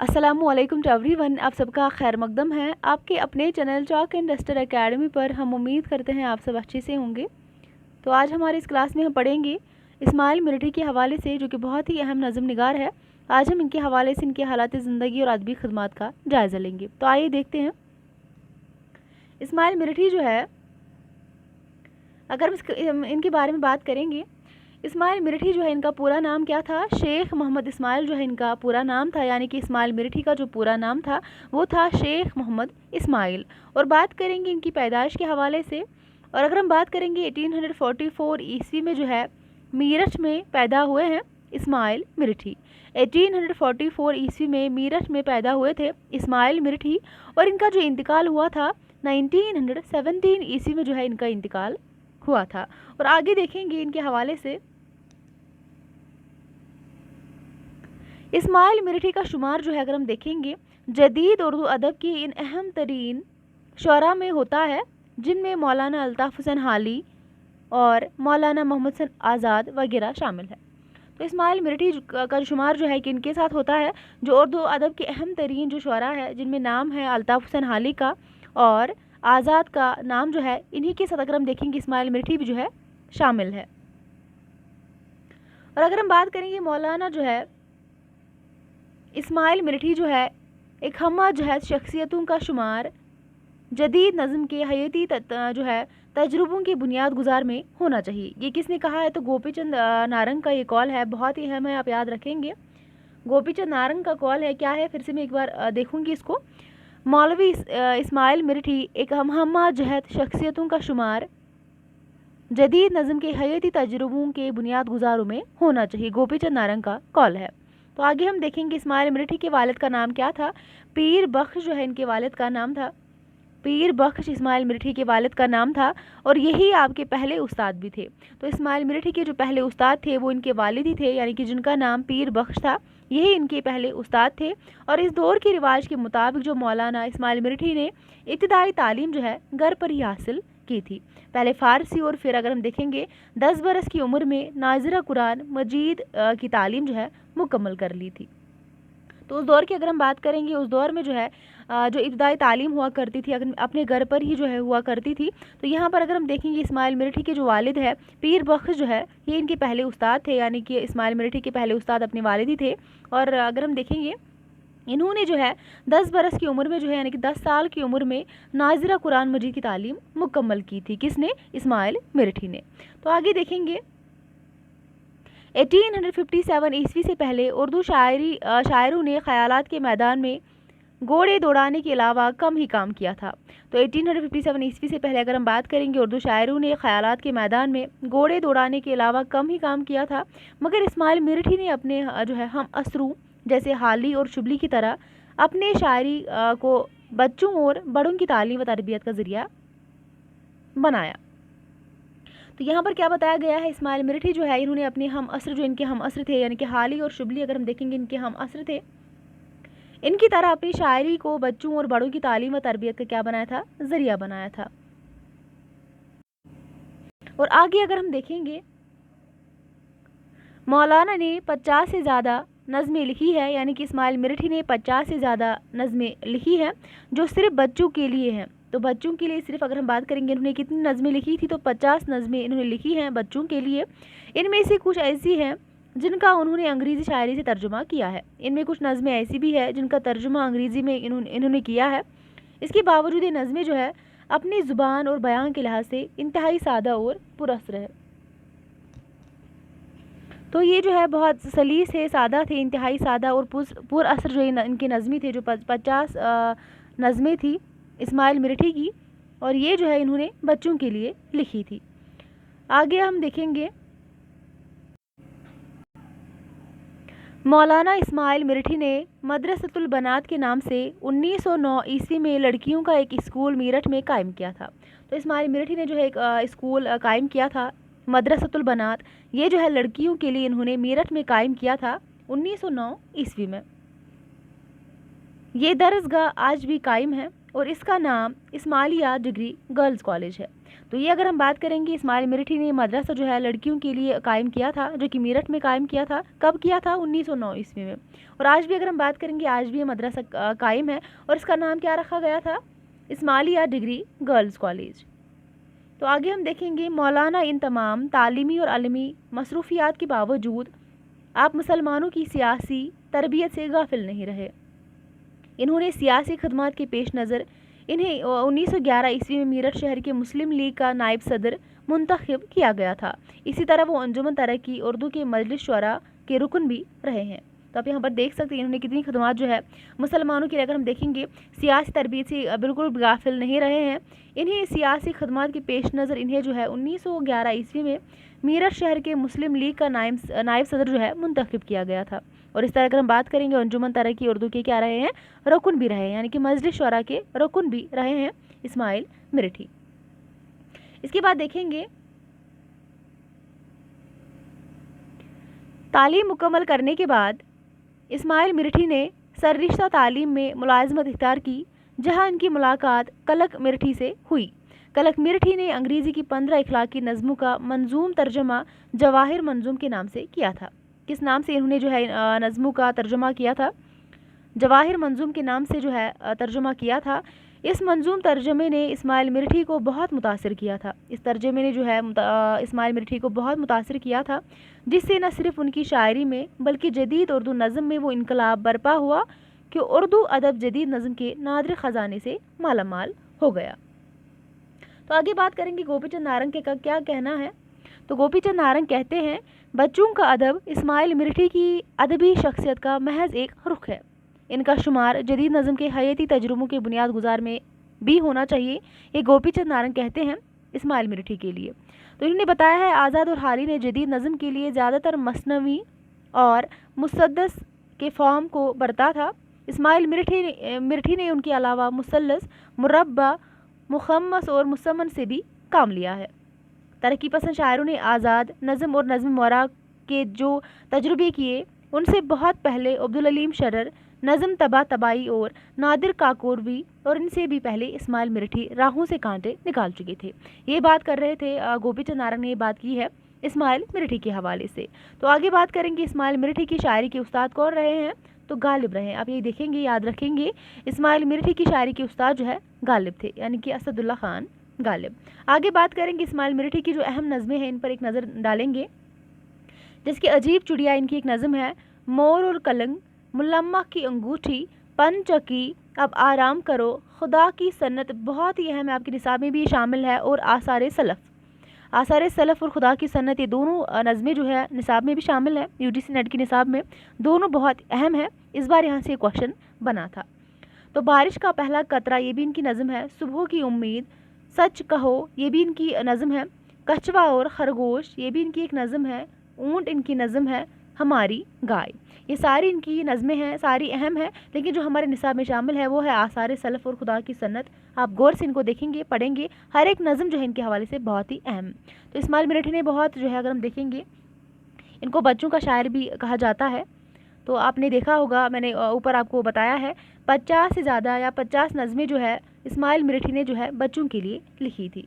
अस्सलामुअलैकुम to everyone. आप सबका खैर मकदम है आपके अपने channel chalk and duster academy पर। हम उम्मीद करते हैं आप सब अच्छे से होंगे। तो आज हमारे इस क्लास में हम पढ़ेंगे इस्माइल मिलिट्री के हवाले से, जो कि बहुत ही अहम नज़म निगार है। आज हम इनके हवाले से इनके हालात ज़िंदगी और अदबी खिदमात का जायज़ा लेंगे। तो आइए देखते हैं इस्माइल मिलिट्री जो है, अगर हम इनके बारे में बात करेंगे। इस्माइल मिलिट्री जो है, इनका पूरा नाम क्या था? शेख मोहम्मद इस्माइल जो है इनका पूरा नाम था, यानी कि इस्माइल मिलिट्री का जो पूरा नाम था वो था शेख मोहम्मद इस्माइल। और बात करेंगे इनकी पैदाइश के हवाले से। और अगर हम बात करेंगे 1844 ईस्वी में जो है मीरठ में पैदा हुए हैं इस्माइल मिलिट्री। 1844 ईस्वी में मीरठ में पैदा हुए थे इस्माइल मिलिट्री। और इनका जो इंतकाल हुआ था 1917 ईस्वी में जो है इनका इंतकाल हुआ था। और आगे देखेंगे इनके हवाले से। इस्माइल मिलिट्री का शुमार जो है, अगर हम देखेंगे, जदीद उर्दू अदब की इन अहम तरीन शोरा में होता है, जिनमें मौलाना अल्ताफ़ हुसैन हाली और मौलाना मोहम्मद हसन आज़ाद वगैरह शामिल है। तो इस्माइल मिलिट्री का शुमार जो है कि इनके साथ होता है, जो उर्दू अदब के अहम तरीन जो शोरा है, जिनमें नाम है अल्ताफ़ हुसैन हाली का और आज़ाद का नाम जो है, इन्हीं के साथ अगर हम देखेंगे इस्माइल मिलिट्री भी जो है शामिल है। और अगर हम बात करेंगे मौलाना जो है इस्माइल मिलिट्री जो है एक हम्मा जहद शख्सियतों का शुमार जदीद नज़म के हयाती जो है तजुर्बों की बुनियाद गुजार में होना चाहिए। ये किसने कहा है? तो गोपीचंद नारंग का ये कॉल है, बहुत ही अहम है, आप याद रखेंगे। गोपीचंद नारंग का कॉल है। क्या है? फिर से मैं एक बार देखूंगी इसको। मौलवी इस्माइल मिलिट्री एक हम्मा जहद शख्सियतों का शुमार जदीद नज़म के हयाती तजुर्बों के बुनियाद गुजारों में होना चाहिए। गोपीचंद नारंग का कॉल है। तो आगे हम देखेंगे इस्माइल मिलिट्री के वालिद का नाम क्या था? पीर बख्श जो है इनके वालिद का नाम था। पीर बख्श इस्माइल मिलिट्री के वालिद का नाम था और यही आपके पहले उस्ताद भी थे। तो इस्माइल मिलिट्री के जो पहले उस्ताद थे वो इनके वालिद ही थे, यानी कि जिनका नाम पीर बख्श था, यही इनके पहले उस्ताद थे। और इस दौर के रिवाज के मुताबिक जो मौलाना इस्माइल मिलिट्री ने इब्तिदाई तालीम जो है घर पर ही हासिल की थी। पहले फ़ारसी और फिर अगर हम देखेंगे 10 बरस की उम्र में नाज़िरा कुरान मजीद की तालीम जो है मुकम्मल कर ली थी। तो उस दौर की अगर हम बात करेंगे, उस दौर में जो है जो इब्तिदाई तालीम हुआ करती थी अपने घर पर ही जो है हुआ करती थी। तो यहाँ पर अगर हम देखेंगे इस्माइल मिलिट्री के जो वालिद है पीर बख्श जो है, ये इनके पहले उस्ताद थे, यानी कि इस्माइल मिलिट्री के पहले उस्ताद अपने वालिद ही थे। और अगर हम देखेंगे इन्होंने जो है 10 बरस की उम्र में जो है, यानी कि 10 साल की उम्र में नाज़िरा कुरान मजीद की तालीम मुकम्मल की थी। किसने? इस्माइल मिलिट्री ने। तो आगे देखेंगे 1857 ईस्वी से पहले उर्दू शायरों ने ख़यालात के मैदान में घोड़े दौड़ाने के अलावा कम ही काम किया था। तो 1857 ईस्वी से पहले अगर हम बात करेंगे, उर्दू शायरों ने ख़यालात के मैदान में घोड़े दौड़ाने के अलावा कम ही काम किया था। मगर इस्माइल मिलिट्री ने अपने जो है हम असरू जैसे हाली और शुबली की तरह अपने शायरी को बच्चों और बड़ों की तालीम व तरबियत का ज़रिया बनाया। तो यहाँ पर क्या बताया गया है? इस्माइल मिलिट्री जो है इन्होंने अपने हम असर, जो इनके हम असर थे, यानी कि हाली और शुबली अगर हम देखेंगे इनके हम असर थे, इनकी तरह अपनी शायरी को बच्चों और बड़ों की तालीम व तरबियत का क्या बनाया था? ज़रिया बनाया था। और आगे अगर हम देखेंगे मौलाना ने 50 से ज़्यादा नज़में लिखी है, यानी कि इस्माइल मिलिट्री ने 50 से ज़्यादा नज़में लिखी हैं जो सिर्फ बच्चों के लिए हैं। तो बच्चों के लिए सिर्फ अगर हम बात करेंगे इन्होंने कितनी नज़में लिखी थी, तो 50 नज़में इन्होंने लिखी हैं बच्चों के लिए। इनमें से कुछ ऐसी हैं जिनका उन्होंने अंग्रेज़ी शायरी से तर्जुमा किया है। इनमें कुछ नज़में ऐसी भी है जिनका तर्जुमा अंग्रेज़ी में इन्होंने किया है। इसके बावजूद ये नज़में जो है अपनी ज़ुबान और बयान के लिहाज से इंतहाई सादा और पुरअसर है। तो ये जो है बहुत सलीस है, सादा थे, इंतहाई सादा और पुरअसर जो इनकी नज़में थे, जो 50 नज़में थी इस्माइल मिलिट्री की, और ये जो है इन्होंने बच्चों के लिए लिखी थी। आगे हम देखेंगे मौलाना इस्माइल मिलिट्री ने मदरसतुल बनात के नाम से 1909 ईस्वी में लड़कियों का एक स्कूल मीरठ में कायम किया था। तो इस्माइल मिलिट्री ने जो है एक स्कूल कायम किया था मदरसतुल बनात, ये जो है लड़कियों के लिए इन्होंने मीरठ में कायम किया था 1909 ईस्वी में। ये दरसगाह आज भी कायम है और इसका नाम इस्माइलिया डिग्री गर्ल्स कॉलेज है। तो ये अगर हम बात करेंगे, इस्माइल मिर्ठी ने मदरसा जो है लड़कियों के लिए कायम किया था, जो कि मेरठ में कायम किया था। कब किया था? 1909 ईस्वी में। और आज भी अगर हम बात करेंगे, आज भी ये मदरसा कायम है, और इसका नाम क्या रखा गया था? Ismailia degree girls college. तो आगे हम देखेंगे, मौलाना इन तमाम तालीमी और अलमी मसरूफियात के बावजूद आप मुसलमानों की सियासी तरबियत से गाफिल नहीं रहे। इन्होंने सियासी खदमात के पेश नज़र इन्हें 1911 ईस्वी में मेरठ शहर के मुस्लिम लीग का नायब सदर मुंतखब किया गया था। इसी तरह वो अंजुमन तरक्की उर्दू के मजलिस शुरा के रुकन भी रहे हैं। तो आप यहाँ पर देख सकते हैं इन्होंने कितनी खदमात जो है मुसलमानों के लिए, अगर हम देखेंगे, सियासी तरबियत से बिल्कुल गाफिल नहीं रहे हैं। इन्हें सियासी खदमात के पेश नज़र इन्हें जो है 1911 ईस्वी में मेरठ शहर के मुस्लिम लीग का नायब सदर जो है मुंतखब किया गया था। और इस तरह अगर हम बात करेंगे, अंजुमन तरक्की उर्दू के क्या रहे हैं? रुकन भी रहे हैं, यानी कि मजलिस शुरा के रुकन भी रहे हैं इस्माइल मिर्ठी। इसके बाद देखेंगे, तालीम मुकम्मल करने के बाद इस्माइल मिर्ठी ने सररिश्ता तालीम में मुलाजमत इख्तियार की, जहां इनकी मुलाकात कलक मिर्ठी से हुई। कलक मिर्ठी ने अंग्रेज़ी की 15 इखलाकी नज़मों का मंजूम तर्जमा जवाहिर मंजूम के नाम से किया था। किस नाम से इन्होंने जो है नज़मों का तर्जुमा किया था? जवाहिर मंजूम के नाम से जो है तर्जुमा किया था। इस मंजूम तर्जमे ने इस्माइल मिर्ठी को बहुत मुतासिर किया था। इस तर्जमे ने जो है इस्माइल मिर्ठी को बहुत मुतासिर किया था, जिससे न सिर्फ उनकी शायरी में बल्कि जदीद उर्दू नज़म में वो इनकलाब बरपा हुआ कि उर्दू अदब जदीद नज़म के नादिर ख़जाने से मालामाल हो गया। तो आगे बात करेंगे गोपीचंद नारंग के का क्या कहना है। तो गोपीचंद नारंग कहते हैं, बच्चों का अदब इस्माइल मिर्ठी की अदबी शख्सियत का महज एक रुख है। इनका शुमार जदीद नज़म के हयाती तजुर्बों के बुनियाद गुजार में भी होना चाहिए। ये गोपीचंद नारंग कहते हैं इस्माइल मिर्ठी के लिए। तो इन्होंने बताया है, आज़ाद और हारी ने जदीद नज़म के लिए ज़्यादातर मसनवी और मुसद्दस के फॉर्म को बरता था। इस्माइल मिर्ठी ने उनके अलावा मुसल्लस, मुरब्बा, मुखम्मस और मुसम्मन से भी काम लिया है। तरक्की पसंद शायरों ने आज़ाद नज़म और नज़म वरा के जो तजुर्बे किए, उनसे बहुत पहले अब्दुल अलीम शरर, नज़म तबा तबाई और नादिर काकोरवी, और इनसे भी पहले इस्माइल मिर्ठी राहों से कांटे निकाल चुके थे। ये बात कर रहे थे गोपीचंद नारंग ने, ये बात की है इस्माइल मिर्ठी के हवाले से। तो आगे बात करेंगे, इस्माइल मिर्ठी की शायरी के उस्ताद कौन रहे हैं? तो गालिब रहे हैं। आप ये देखेंगे, याद रखेंगे, इस्माइल मिर्ठी की शायरी के उस्ताद जो है गालिब थे, यानी कि असदुल्ला खान गालिब। आगे बात करेंगे इस्माइल मिर्ठी की जो अहम नज़में हैं, इन पर एक नज़र डालेंगे। जिसकी अजीब चुड़िया इनकी एक नज़म है, मोर और कलंग, मुलम्मा की अंगूठी, पंचकी, अब आराम करो, खुदा की सन्नत, बहुत ही अहम है, आपके निसाब में भी शामिल है, और आसार सलफ़ और खुदा की सन्नत, ये दोनों नज़में जो है निसाब में भी शामिल है, यूजीसी नेट के निसाब में, दोनों बहुत अहम है। इस बार यहाँ से क्वेश्चन बना था। तो बारिश का पहला कतरा, ये भी इनकी नज़म है। सुबह की उम्मीद, सच कहो, ये भी इनकी नज़म है। कछवा और खरगोश, ये भी इनकी एक नज़म है। ऊँट इनकी नज़म है। हमारी गाय, ये सारी इनकी नज़में हैं, सारी अहम है, लेकिन जो हमारे निसाब में शामिल है वो है आसार सलफ़ और खुदा की सन्नत। आप गौर से इनको देखेंगे, पढ़ेंगे, हर एक नज़म जो है इनके हवाले से बहुत ही अहम। तो इस्माइल मिर्ठी ने बहुत जो है, अगर हम देखेंगे, इनको बच्चों का शायर भी कहा जाता है। तो आपने देखा होगा, मैंने ऊपर आपको बताया है, 50 से ज़्यादा या 50 नज़में जो है इस्माइल मिर्ठी ने जो है बच्चों के लिए लिखी थी।